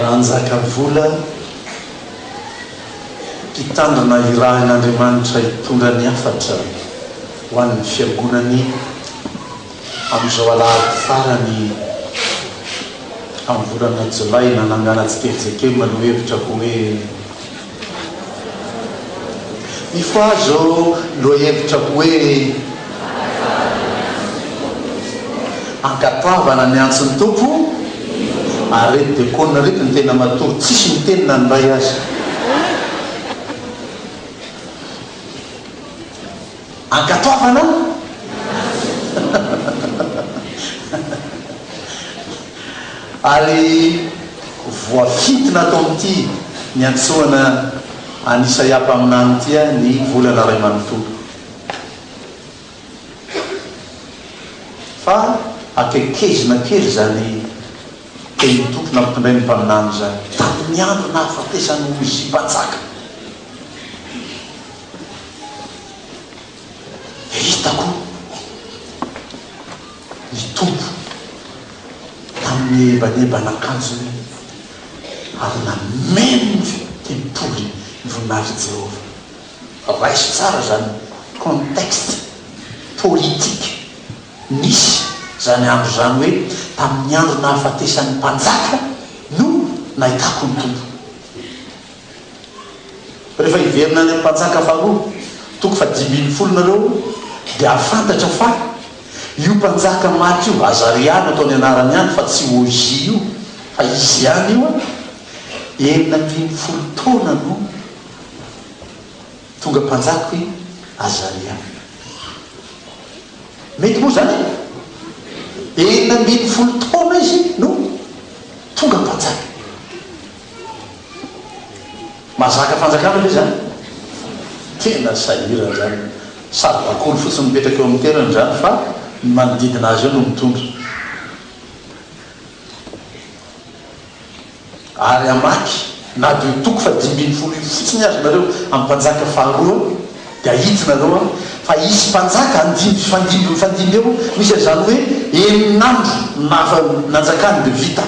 raha nzaka vola hitandrina irahan'andriamanitra hitondra ny afatra ho an'ny fiangonany amin'izao alahady farany amin'ny volana jolay nanangana tsikeritsekely manao hevitra ko hoe ifoazo lo hevitra ko hoe ankatoavana ny antsony tompo ary rety dia konina rety ny tena matory tsisy mitenina ny ray azy ankatoavana ary voafitina atao amin'ity ny antsoana anisa iapa aminany tya ny volana ray manontolo fa akekezina kely zany teny tompo nampitondray ny mpaminany zany tamin'ny andro na afatesany ozy mpanjaka hitako ny tompo tamin'ny ebanebanakanjony ary nameno tempoly ny voninahitry Jehova raisy tsara zany contexte politique nisy zany andro zany hoe tamin'ny andro na hafatesan'ny mpanjaka no nahitako ny tompo rehefa hiverina any mpanjaka faharoa toko fa 5,000 nareo dia afantatra fa io mpanjaka maty io azariano ataony anarany any fa tsy ozy io fa izy any io 9,000 taona no tonga mpanjaka hoe azariano mety moa zany 9,000 taona izy no tonga mpanjaka mazaka fanjakana le zany tena sahira zany sady bakolo fotsiny mipetraka eo amin'ny terany zany fa ny manodidina azy eo no mitondra ary amaky na de toko fa 5,000 fotsiny azy nareo amin'ny mpanjaka faharoa dia hitinareo fa izy mpanjaka fandimby eo misy azany hoe eninandro nafa nanjakany de vita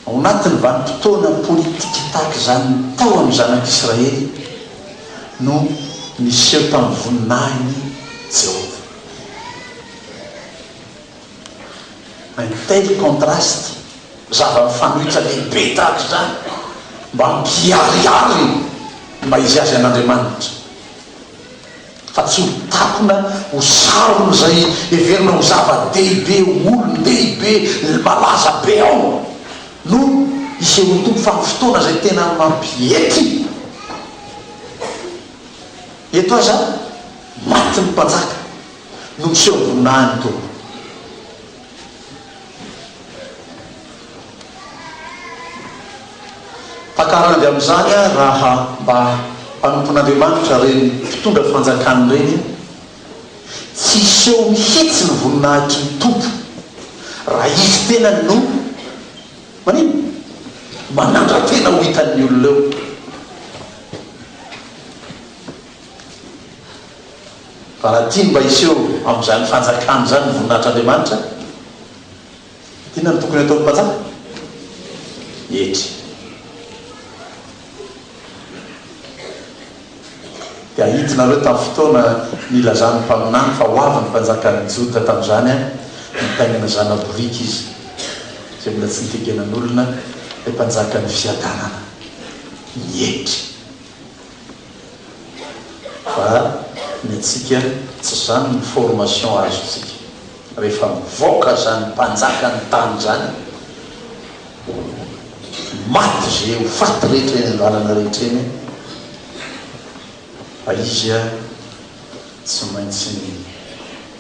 ao anatin'ny vanim-potoana politika tahaka zany tao amin'ny zanak'Israely no niseho tamin'ny voninahiny Jehova un tel contraste zava-mifanohitra lehibe tahaka zany mba mpiariary mba izy azy an'Andriamanitra fa tsy ho takona ho sarony zay everina ho zava-dehibe olon-dehibe malaza be ao no iseho ny tompo fa ny fotoana zay tena mampiety eto aza maty ny mpanjaka no miseho ny voninahiny tompo fakarandy amin'izany raha mba mpanompon'Andriamanitra reny mpitondra fanjakany reny tsy iseho mihitsy ny voninahitry ny tompo raha izy tena no manino manandra-tena ho hitan'ny olona eo fa raha tiany mba iseho amin'izany fanjakany zany ny voninahitr'Andriamanitra tiana ny tokony ataony mpanjaka etry dia hitinareo tamin'ny fotoana nilazany mpaminany fa hoavy ny mpanjakany jota tamin'izany nitainana zanaborika izy zay mbola tsy nitegenan'olona le mpanjaka ny fiadanana nietry fa ny atsika tsy zany ny formation azo tsika rehefa mivoaka zany mpanjaka ny tany zany maty zay ho faty rehetra eny lalana rehetra eny fa izy tsy maintsy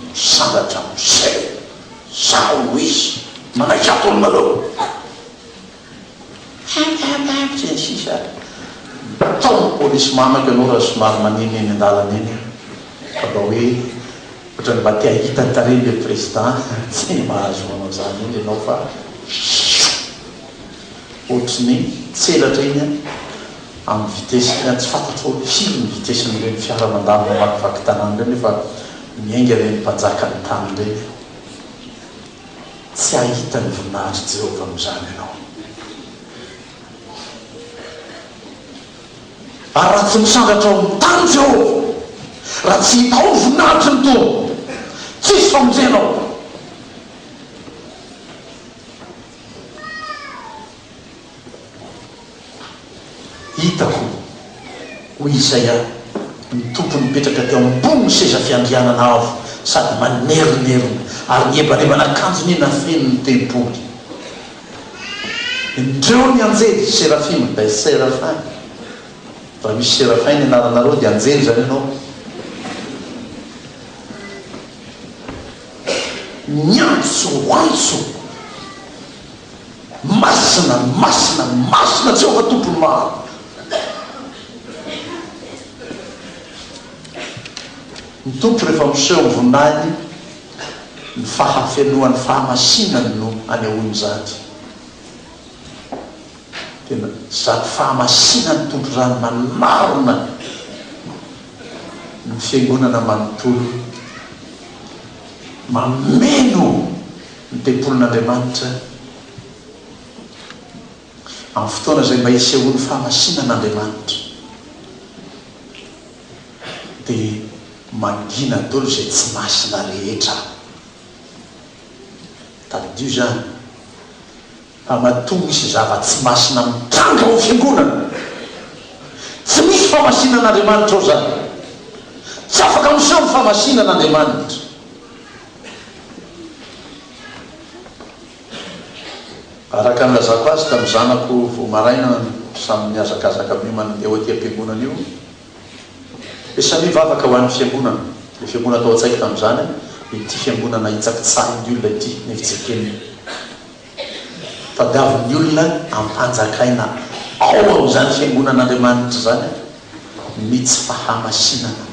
misangatra miseo zao izy manaiky atolonareo tsy sisa taony polisy mamaka anao raha somary maneny eny an-dalana eny fa mba hoe ohatrany mba tia hitany tareny le président tsy mahazo manao zany eny ianao fa ohatra ny tselatra iny amin'ny vitesy tsy fantatro firy ny vitesin'ireny fiara mandalo mamakivaky tanàny reny fa miainga reny mpanjaka ny tany reny tsy ahita ny voninahitry Jehovah amin'izany ianao. Ary raha tsy misangatra ao amin'ny tany Jehovah, raha tsy hita ao ny voninahitry ny tompo, tsisy famonjenao. Hitako hoy Isaia, ny tompony mipetraka teo ambony ny seza fiandrianana avo sady manerinerina ary ny ebanebana akanjony ina feno ny tempoly. Indreo ny anjely serafima da serafin, raha misy serafin ny anaranareo dia anjely zany ianao. Miantso masina Jehovah tompony maro. Ny tompo rehefa miseho ny voninahiny, ny fahafenoan'ny fahamasinany no anehoany zany. Tena zany fahamasinany tompo zany manarona ny fiangonana manontolo, mameno ny tempolin'Andriamanitra amin'ny fotoana izay mba hisehoan'ny fahamasinan'Andriamanitra, dia mangina dolo izay tsy masina rehetra. Tadidio zany fa mahatonga misy zava-tsy masina mitranga ao fiangonana, tsy misy fahamasinan'Andriamanitra ao zany, tsy afaka miseho ny fahamasinan'Andriamanitra. Araka ny lazako azy tamin'ny zanako vao maraina samy miazakazaka mi mandeha aty am-piangonana io, dia samy vavaka ho an'ny fiangonana. Le fiangonana atao an-tsaiko tamin'izany, ity fiangonana hitsaka tsarin'ny olona ity ny fitsekeny, tadiavin'ny olona ampanjakaina ao amin'izany fiangonan'Andriamanitra zany ny tsy fahamasinana.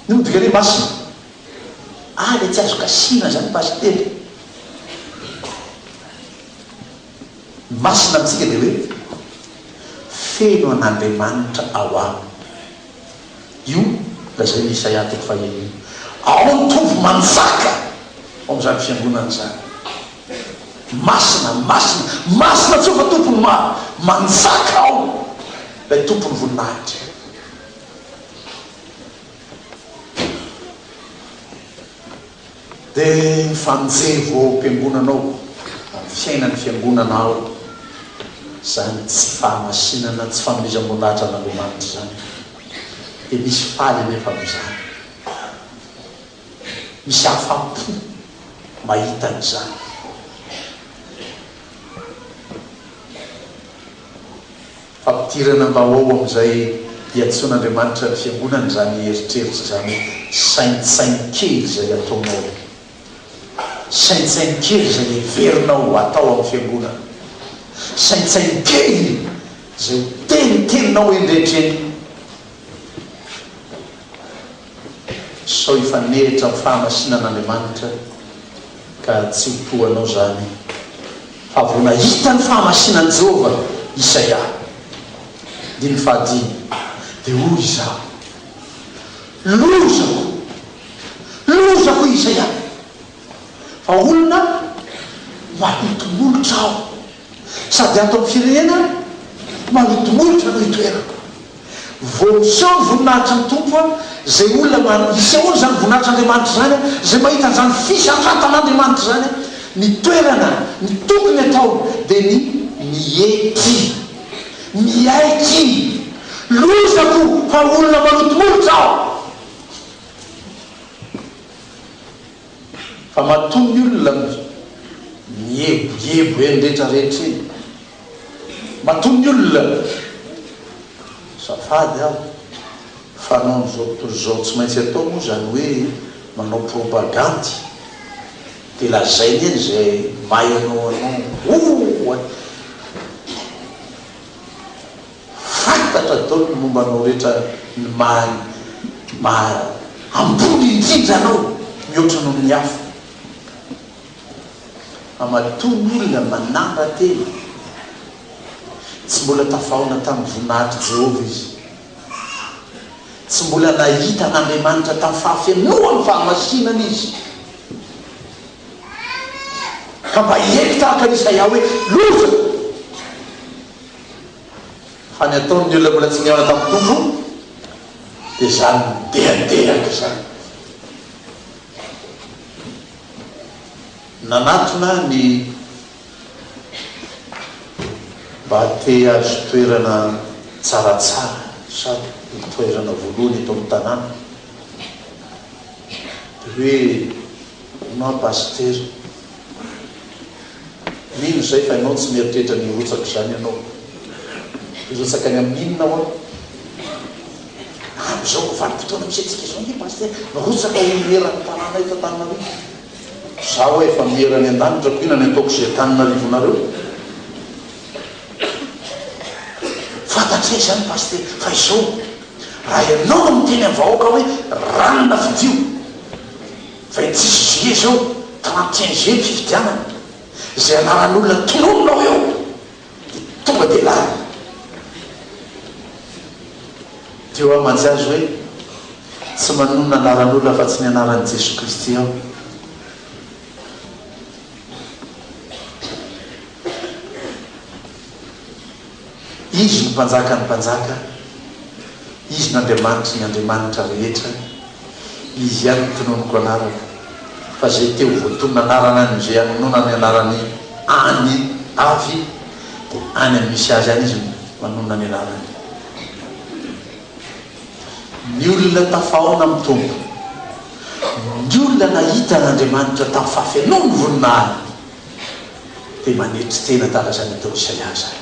Ny odikany masina le tsy azo kasina zany pastely. Masina amintsika dia hoe feno an'Andriamanitra ao aminy. Io lazay ny Isaia toko fahaenina, ao ny tompo manjaka ao amin'izany fiangonana zany. Masina tsy ho fa tompony manjaka ao ilay tompony voninahitra. Dia fanjevo am-piangonanao, amin'ny fiainan'ny fiangonana ao, zany tsy fahamasinana, tsy fanomezam-boninahitra an'Andriamanitra zany. Dia misy faly nefa amin'izany, misy afa-po mahita an'izany. Fampitirana mba ao amin'izay hiantson'Andriamanitra ny fiangonana zany eritreritra zany, saintsainy kely zay ataonao, saintsainy kely zay heverinao atao amin'ny fiangonana, saintsainy kely zay teniteninao endretreny. Sao hifanehitra amin'ny fahamasinan'Andriamanitra ka tsy hotoanao zany, fa vao nahita ny fahamasinan'i Jehovah Isaia dia ny fahadimy, dia hoy izaho, lozako Isaia, fa olona malotomolotra aho, sady ato amin'ny firenena malotomolotra no hitoerako. Vao miseho ny voninahitra ny tompo, zay olona isehoany zany voninahitran'Andriamanitra zany, zay mahita an'izany fisandratan'Andriamanitra zany, ny toerana ny tokony atao dia miaiky, lozako fa olona malotomolotra aho. Fa mahatonga ny olona mieboebo eny rehetrarehetra eny, mahatonga ny olona safady aho, fanao n'izao tontolo izao tsy maintsy atao moa zany hoe manao propagandy, dia lazainy eny zay mayanao fantatra dao ny mombanao rehetra, ny ambony indrindra anao mihoatranao amin'ny hafa. Mahatonga olona manambanteny, tsy mbola tafahona tamin'ny voninahitra Jehovah izy, tsy mbola nahita n'Andriamanitra tamin'ny fahafenoan'ny fahamasinana izy, ka mba hiaiky tahaka n'isaia hoe loza fa ny ataon'ny olona mbola tsy niana tamin'ny tompo dia zany dehadeaka zany nanatona ny mba te azo toerana tsaratsara sady toerana voalohany eto amin'ny tanàna dia hoe nao paster mino zay fa ianao tsy mieritrehitra ny rotsako zany ianao irotsaka ny amin'inona ao am'izao valim-potoana misetsika izao ny paster mirotsaka mierany tanàna eto Antananarivo za hoe efa mierany an-danitra ko ina ny ataoko zay Antananarivonareo fantatray zany paster fa izao raha ianao no miteny amin'ny vahoaka hoe ranona fidio 26 juillet zao 31 juillet fifidianana zay anaran'olona tonononao eo tonga dia lany teo a mantsy azy hoe tsy manonona anaran'olona fa tsy ny anaran'i Jesosy Kristy ao izy ny mpanjaka ny mpanjaka izy n'Andriamanitra ny Andriamanitra rehetra izy ihany ny tononoko anarana fa zay teo voatonona anarana any zay anonona ny anarany any avy dia any amin'ny misy azy any izy manonona ny anarany ny olona tafaona amin'ny tompo ny olona nahita n'Andriamanitra tamin'ny fahafenony voninahiny dia manetry tena tahaka zany atao Isaia zany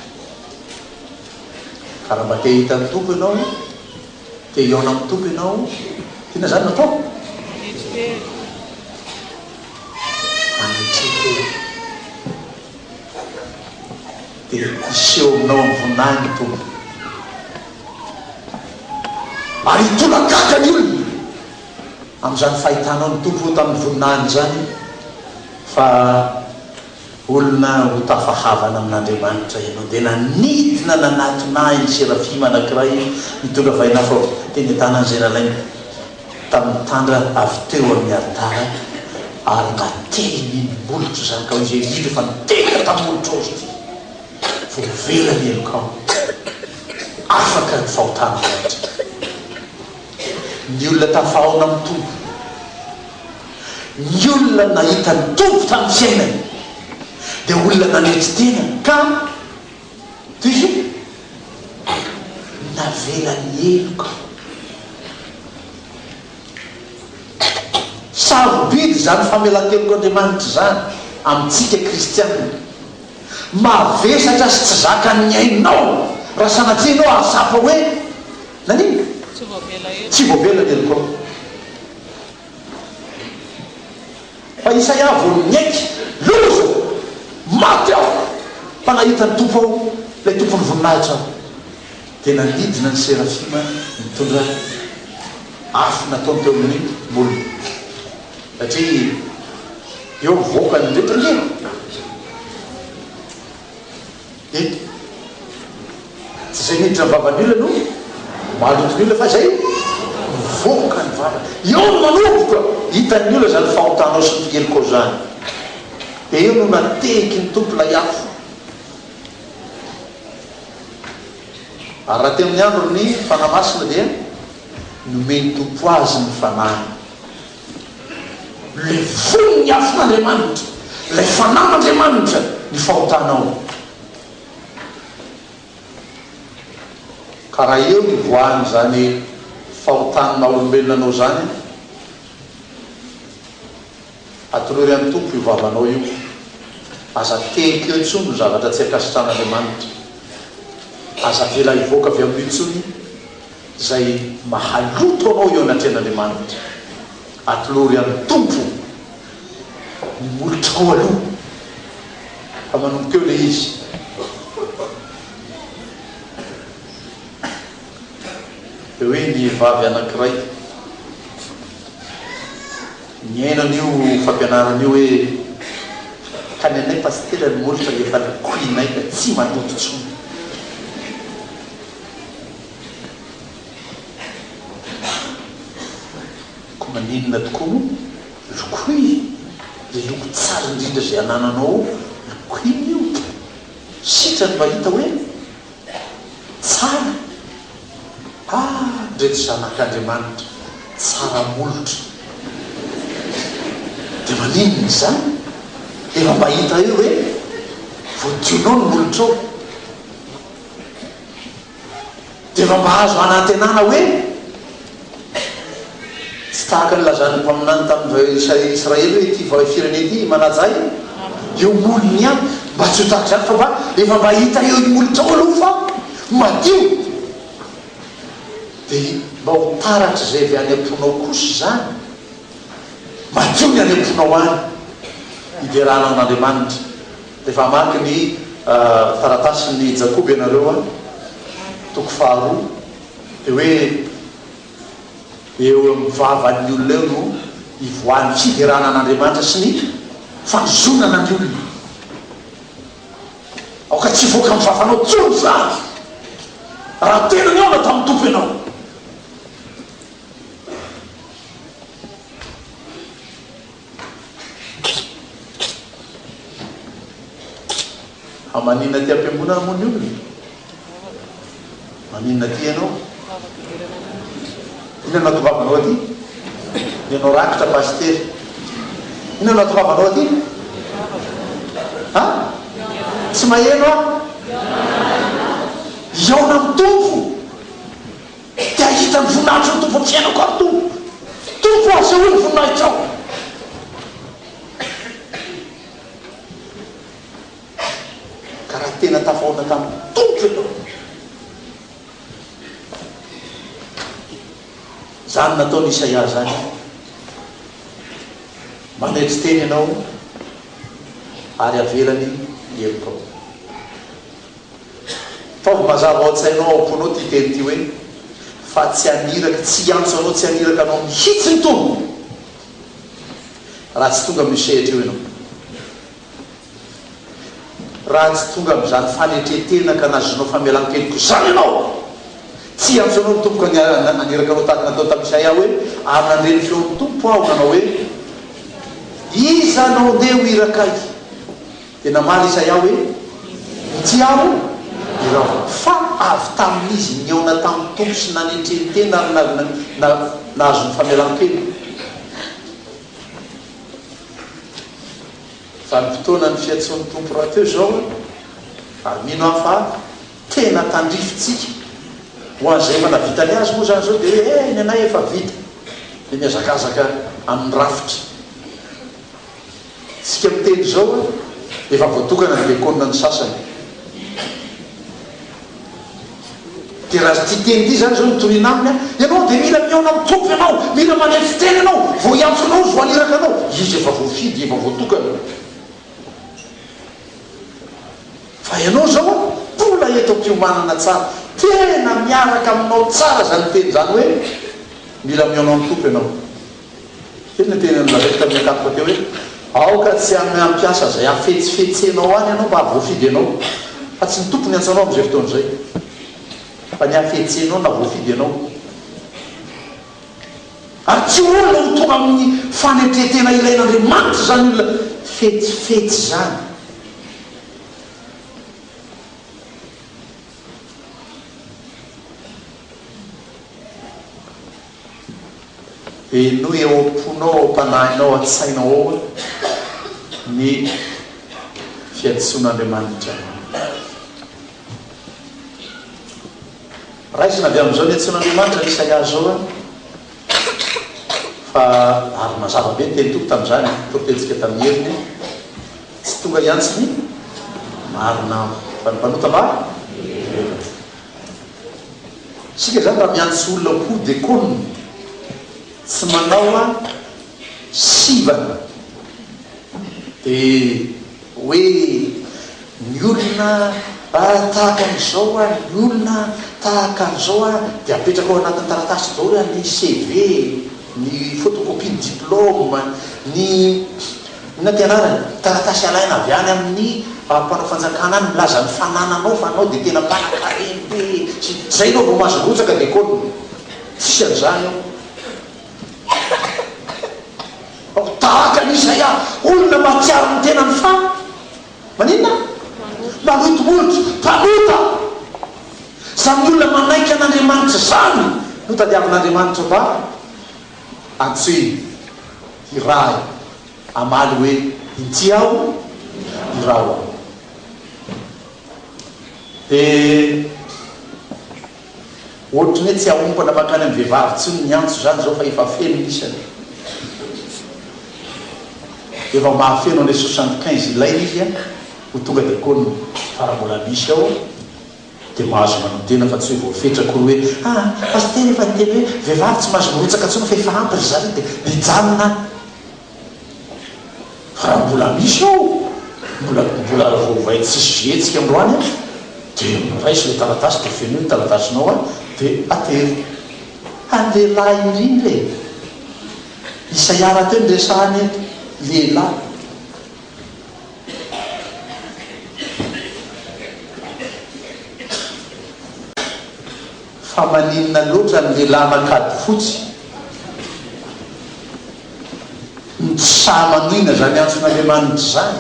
ka raha mba te hita ny tompo ianao te hiona amin'ny tompo ianao tiana zany natao manetry dia iseho aminao amin'ny voninahiny ny tompo ary hitolakaka ny olona amin'izany fahitanao ny tompo tamin'ny voninahiny zany fa olona ho tafahavana amin'Andriamanitra ianao dia nanidina nanatonahy ny serafima anankiray mitondra vaina fa teny an-tanan'izay nalainy tamin'ny tandra avy teo amin'ny altara ary nately mimbolotro zany ka hoe zay indrindra fa niteka tamin'ny olotro ozy ty vovelany elokao afaka ny fahotana rehetra ny olona tafaona amin'ny tompo ny olona nahita ny tompo tamin'ny fiainany dia olona nanetry tena ka toy izy navelany eloka sarobidy zany famelan-keloko Andriamanitra zany amintsika kristianina mavesatra sy tsy zakany ainao raha sanatrianao ahasapa hoe nanino tsy voavelany eloko fa Isaia voninaiky loza maty aho fa nahita ny tompo ao lay tompony voninahitra aho dia nanidina ny serafima mitondra afo nataony teo amin'ny molona satria eo mivoaka ny rehetra nge eto tsy zay miditra ny vavan'ny olona no malotony olona fa zay mivoaka ny vava eo no manomboka hitan'ny olona zany fahotanao sy nyfigeliko zany dia eo no nateky ny tompo lay afo ary raha te amin'ny andro ny fanamasina dia nomeny tompo azy ny fanahy le fony ny afon'Andriamanitra lay fanan'Andriamanitra ny fahotanao ka raha eo ny voany zany fahotanina olombelonanao zany atolory amin'ny tompo io vavanao io aza teky eo intsony no zavatra tsy akasitran'Andriamanitra aza vela hivoaka avy amin'ny intsony zay mahaloto anao eo anatrehan'Andriamanitra atolory amin'ny tompo ny molotrao aloha fa manomboka eo le izy dia hoe ny vavy anankiray ny ainan'io fampianaran'io hoe ka ny anay pastera ny molotra rehefa lakoinay ka tsy manototsony ko maninona tokoa moa lokoy dia loko tsara indrindra zay anananao loko iny io sitrany mahita hoe tsara ndreto zanak'Andriamanitra tsara molotra dia maninona zany efa mahita io hoe voadionao ny molotra ao dia efa mahazo anantenana hoe tsy tahaka nylazany mpaminany tamin'ny Israely hoe ty fireneny ty manajay eo molony ihany mba tsy ho tahaka zany fa mba efa mahita eo ny molotra ao aloha fa madio dia mba ho taratra zay avy any am-ponao kosa zany madio ny any am-ponao any hiderana an'Andriamanitra. Dia efa maky ny taratasiny Jakoby ianareo a toko 2 dia hoe eo amin'ny vavan'ny olona eo no ivoan'ny fiderana an'Andriamanitra sy ny fanozonana ny olona aoka tsy voaka amin'ny vavanao tsony zany raha tena ny aona tamin'ny tompo ianao. Maninona ty am-piambonana moa ny olona maninona ty ianao ina natovavanao aty ianao rakitra pastery ina natovavanao aty tsy maheno iaona amin'ny tompo dia ahita ny voninahitra ny tompo fiainako ary tompo asehoa ny voninahitra ao karaha tena tafaona tamin'ny tompo ianao zany nataony Isaia zany manetry teny ianao ary avelany hevoko ao taovy mazava ao an-tsainao am-ponao ty teny ty hoe fa tsy aniraka tsy antso anao tsy aniraka anao mihitsy ny tompo raha tsy tonga misehatra eo ianao raha tsy tonga am'izany fanetretena ka nazonao famelan-keliko zany ianao tsy antso anao ny tompoka aniraka anao tahaka natao tamin'ny Isaia hoe ary nandreny feon'ny tompo aho nanao hoe iza anao ndeha ho irakay dia namaly Isaia hoe ty aho irao fa avy tamin'izy ny aona tamin'ny tompo sy nanetretena ary nahazo ny famelan-keliko. Zany fotoana ny fiatson'ny tompo raha teo zao ary mino aho fa tena tandrifitsika ho an'izay manavitany azy moa zany zao dia hoe ny anay efa vita dia miazakazaka amin'ny rafitra tsika miteny zao efa voatokana ny lekona ny sasany dia raha ty teny ty zany zao nitorina aminy ianao dia mila miaona amin'ny tompo ianao mila manefy teny ianao vo iantso anao vo aniraka anao izy efa voafidy efa voatokana fa ianao zao mbola eto am-piomanana tsara tena miaraka aminao tsara zany teny zany hoe mila miaona amin'ny tompo ianao tena tena nolazaiko tamin'ny akatoka teo hoe aoka tsy ampiasa zay afetsifetsenao any ianao mba voafidy ianao fa tsy ny tompo ny antsanao am'izay fotoana zay fa ny afetsenao na voafidy ianao ary tsy olona ho tonga amin'ny fanetretena ilain'Andriamanitra zany olona fetsifetsy zany no eo am-ponao ampanahinao an-tsainao ao ny fiantsoan'Andriamanitra raisina avy amin'izao ny antsoan'Andriamanitra ny Isaia zao fa ary mazava be ny teny toko tamin'izany torotetsika tamin'ny heriny tsy tonga iantsony marina fa ny mpanota mba sika zany raha miantso olona ho de koniny tsy manao sivana dia hoe ny olona tahaka an'izao ny olona tahaka an'izao dia apetraka ao anatin'ny taratasy daholo ny CV ny photocopie ny diplôme ny tianarany taratasy alaina avy any amin'ny mpanao fanjakana any milaza ny fanananao fa anao dia tena mpanan-kareny be zay anao vao mahazo rotsaka dia koniny tsisy an'izany ao tahaka n'isaia olona matsiary ny tena ny fa maninona malotomolotra mpanota zany olona manaiky an'andriamanitra zany no tadiavin'andriamanitra mba antsoiny irahy amaly hoe inty aho irao aho dia ohatrany hoe tsy ahompana mankany amin'ny vehivavy tsy ny antso zany zao fa efa feno isany efa mahafeno ane 75 ilaina izy a ho tonga dia koa farambola misy ao dia mahazo manotena fa tsy hoe voafetrako hoe pasteur efa niteny hoe vehivavy tsy mahazo mirotsaka tsona fa efa ampy ry zany dia mijanona farambola misy ao mbola voavay tsisy vetsika androany dia raisy le taratasy dia feno hoe taratasinao a dia atery anlehilahy indrindra e isaiara teo ny resahany eto lehilahy fa maninona loatra ny lehilahy makady fotsy nitsamanoina zany antson'andriamanitra zany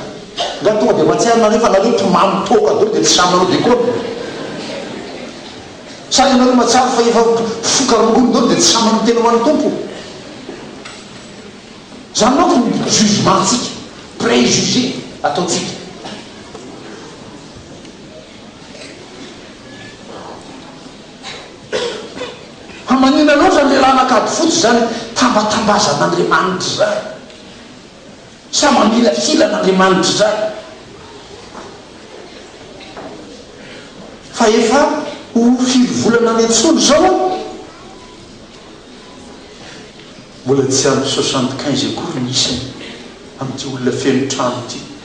nga tonga dia matsiary nareo fa nareo mpimamy toka dolo dia tsy samanao dia koa sady nareo matsary fa efa fokarongony dolo dia tsy samanao tena ho an'ny tompo zany manko jugementsika préjugé ataotsika manina loatra ny lehilahy nakady fotsy zany tambatambazan'andriamanitra zany sa mamila filan'andriamanitra zany fa efa ho fivolana any antsony zao mbola tsy ampy 75 akory nisany amin'ity olona feno trano ity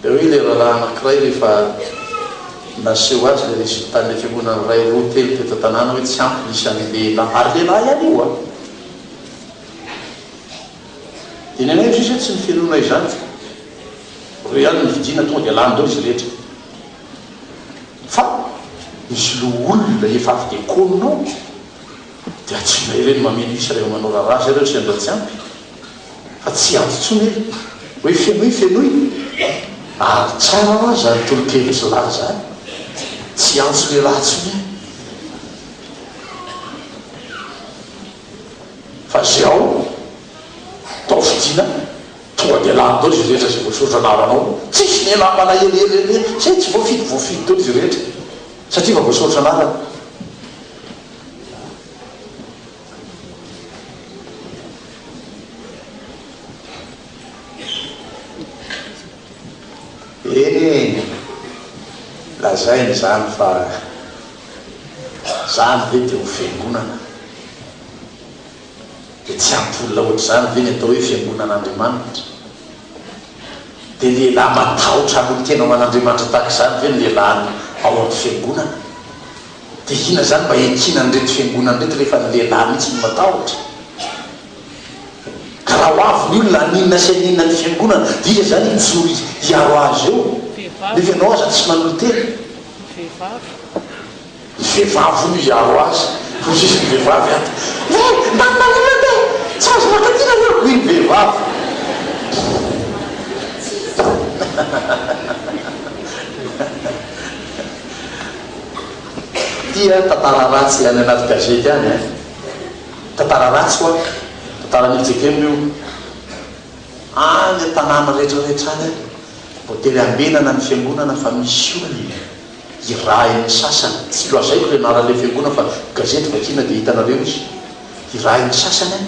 dia hoe le rahalahy anakiray rehefa naseho azy le resultat-ny fiangonana ray roa telo teto tanàna hoe tsy ampy nisany lehilahy ary lehilahy ihany io a iny anay izy tsy ny fianona izany reo ihany ny vidina tonga dia lany dao izy rehetra fa misy lo olona efa avy dia kononao dia atsina ireny mameno isa rehefa manao rarazy ireo sy andao tsy ampy fa tsy antotsony hoe fenoy ary tsara hoa zany tolokevitsy lahy zany tsy antso lehilahy tsony fa zay ao tao fidina tonga dia lany dao izy rehetra zay voasoratra anaranao tsisy ny elahy malahelihely zay tsy voafidy dao izy rehetra satria fa voasoratra anarana lazainy zany fa zany ve dia ho fiangonana dia tsy ampolona ohatr' zany ve ny atao hoe fiangonan'andriamanitra dia lehilahy matahotra amolo tena ao an'andriamanitra tahaka zany ve ny lehilahy ao amin'ny fiangonana dia hina zany mba ekina nyreto fiangonana reto rehefa ny lehilahy mihitsy ny matahotra ka raha ho avy ny olona aninona sy aninona ny fiangonana dia iza zany itsoro hiaro azy eo nefa ianao aza tsy manolo tena ny vehivavy no hiaro azy ho sisy ny vehivavy aty manolona te tsy azo makatina eo hoy ny vehivavy tia tantara ratsy any anaty gazety any tantara ratsy koa tantara nijekemio any tanàna rehetrarehetra any hotely ambenana ny fiangonana fa misy ony irahin'ny sasany tsy loazaiko le anaran'le fiangonana fa gazety vakina dia hitanareo izy irahin'ny sasany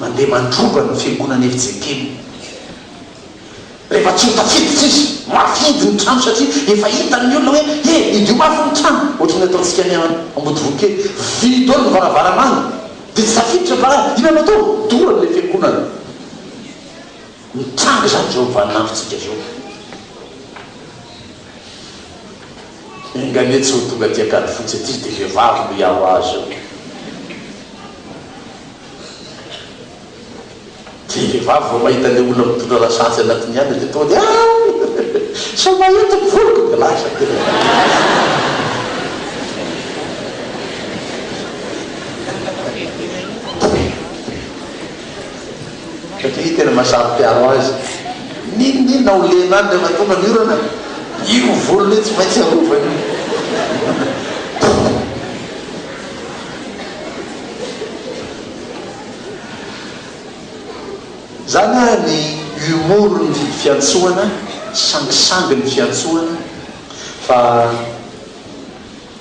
mandeha mandroba ny fiangonana efijekemy rehefa tsy hotafiditra izy mafidy ny trano satria efa hitany olona hoe idio mafy ny trano ohatrany ataontsika ny ambodivokely vido eo ny varavaramany dia tsy tafiditra fa inanao tao dorany le fiangonana mitranga zany zao mivaninandrotsika zao inganetsy ho tonga tiakady fotsy aty dia vehivavy no hiaro azy eo dia vehivavy vao mahita le olona mitondra lasantsy anatiny any dia tonga dia sa mahitako voloko dia lasa satria tena mahasampiaro azy ninona ho lena any rehefa tonga ny orana io volony tsy maintsy arovany zany a ny humour ny fiantsoana sangisangy ny fiantsoana fa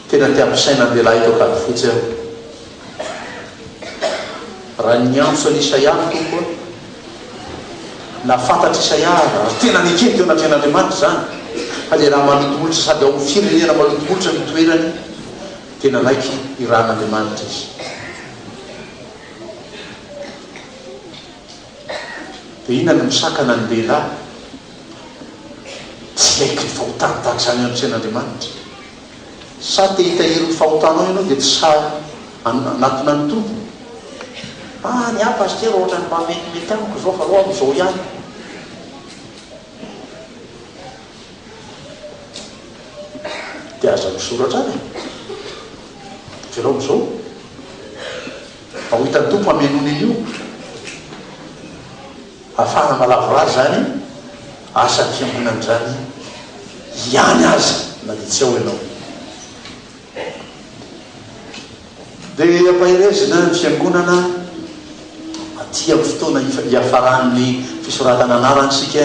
tena tiampisaina andehilahy tao akady fotsy aho raha niantso any Isaia tokoa na fantatry Isaia tena nikety teo anatin'Andriamanitra zany fa le raha malotomolotra sady ao firenena malotomolotra ny toerany tena naiky irahan'Andriamanitra izy dia inona ny misakana ny lehilahy tsy haiky ny fahotana tahaka izany ampisain'Andriamanitra sa te hitahiry ny fahotanao ianao dia tsy sa anatona ny tompo ny a paster ohatra ny mametimety amiko zao fa roa am'izao ihany dia aza misoratra any jerao am'izao ao hitan'ny tompo amenony io ahafahana malavorary zany asan'ny fiangonana zany ihany aza na dia tsy ao ianao dia ampahirezina ny fiangonana aty amin'ny fotoana hiafaran'ny fisoratana anaranytsika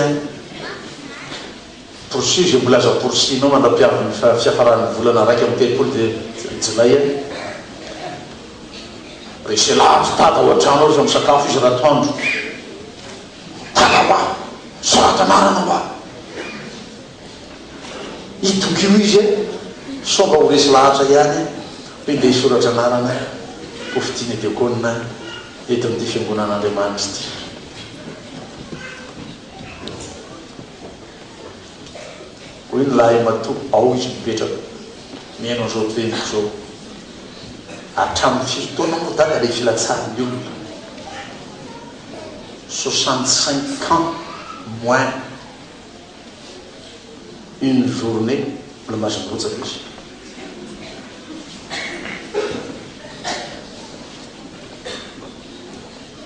poursuivre mbola aza poursuinao mandrapiaviny fiafaran'ny volana raiky amin'ny telopolo dia jolay resy lavy tada ao an-trano ao za misakafo izy ratoandro aba soratanarana ba itokio izy somba ho resy lahatra ihany hoe nde hisoratra anarana ho fitiany diakônina eto amin'ity fiangonan'Andriamanitra ity hoy ny lahy mato ao izy mipetraka mihaino an'izao toeniko zao hatramin'ny fifotoana moa daka le filatsahan'ny olona 65 ans moins une journée mbola mazombotsaka izy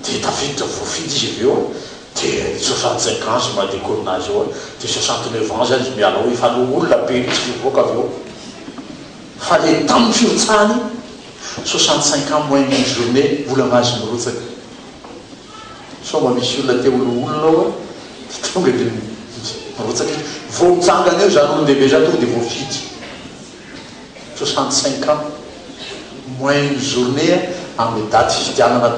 dia tafiditra voafidy izy avy eo dia 65 ans sy madekônina azy eo dia 69 ans zany izy miala hoe fa no olona be ritsy voaka avy eo fa le tamin'ny fiotsahany 65 ans moins une journée mbola mazomrotsaka somba misy olona te oloolona ao tonga dia mirotsaka izy vao mitsangana eo zany olondehibe zany tonga dia voafidy 65 ans moins une journée amin'ny date fifidianana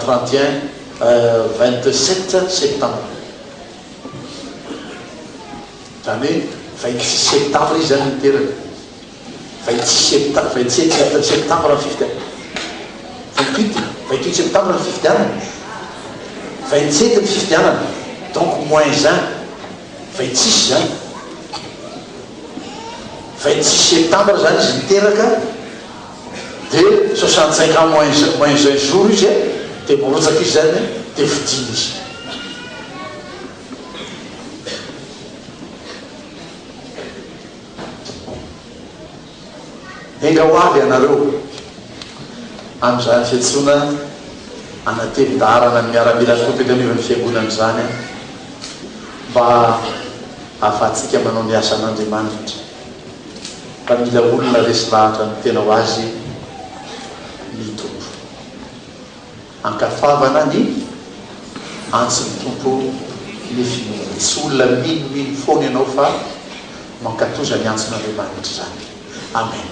27 septembre zany hoe 26 septembre izy zany miterana 27 septembre ny fifidianana 28 septembre ny fifidianana 27 ny fifidianana donc moins 1 26 zany 26 septembre zany izy miteraka dia 65 ans moins un jour izy dia mirotsaka izy zany dia fidiny izy enga ho avy ianareo amin'izany fiantsoana anatevin-daharana ny miaramila topy anivany fiangonana zany mba ahafahantsika manao ny asan'Andriamanitra fa mila olona resy lahatra ny tena ho azy ny tompo ankafavana ny antsy ny tompo ny finoana tsy olona minomino foana ianao fa mankatoza ny antson'Andriamanitra zany amen